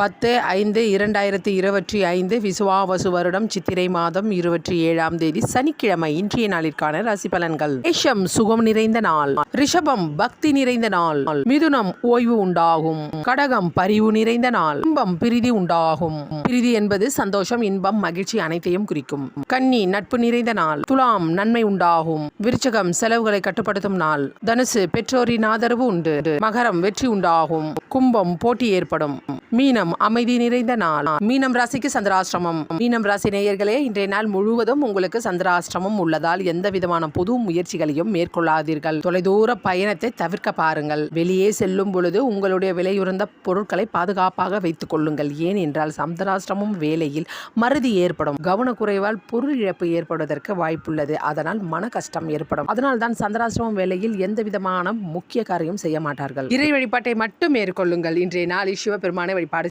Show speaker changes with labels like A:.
A: 10/5/2025 விசுவாவசு வருடம் சித்திரை மாதம் 27ஆம் தேதி சனிக்கிழமை. இன்றைய நாளிற்கான ராசி பலன்கள். மேஷம் சுகம் நிறைந்த நாள். ரிஷபம் பக்தி நிறைந்த நாள். மிதுனம் ஓய்வு உண்டாகும். கடகம் பரிவு நிறைந்த நாள். கும்பம் பிரிதி உண்டாகும். பிரிதி என்பது சந்தோஷம், இன்பம், மகிழ்ச்சி அனைத்தையும் குறிக்கும். கன்னி நட்பு நிறைந்த நாள். துலாம் நன்மை உண்டாகும். விருச்சகம் செலவுகளை கட்டுப்படுத்தும் நாள். தனுசு பெற்றோரின் ஆதரவு உண்டு. மகரம் வெற்றி உண்டாகும். கும்பம் போட்டி ஏற்படும். மீனம் அமைதி நிறைந்த நாள். மீனம் ராசிக்கு சந்திராஷ்டிரமம். மீனம் ராசி நேயர்களே, இன்றைய நாள் முழுவதும் உங்களுக்கு சந்திராஷ்டிரமம் உள்ளதால் எந்த விதமான புது முயற்சிகளையும் மேற்கொள்ளாதீர்கள். தொலைதூர பயணத்தை தவிர்க்க பாருங்கள். வெளியே செல்லும் பொழுது உங்களுடைய விலையுறந்த பொருட்களை பாதுகாப்பாக வைத்துக் கொள்ளுங்கள். ஏன் என்றால் சந்திராஷ்டிரமம் வேளையில் மறதி ஏற்படும். கவனக்குறைவால் பொருள் இழப்பு ஏற்படுவதற்கு வாய்ப்புள்ளது. அதனால் மன கஷ்டம் ஏற்படும். அதனால் தான் சந்திராஷ்டிரமம் வேளையில் எந்த விதமான முக்கிய காரியம் செய்ய மாட்டார்கள். இறை வழிபாட்டை மட்டும் மேற்கொள்ளுங்கள். இன்றைய நாள் சிவபெருமானை வழிபாடு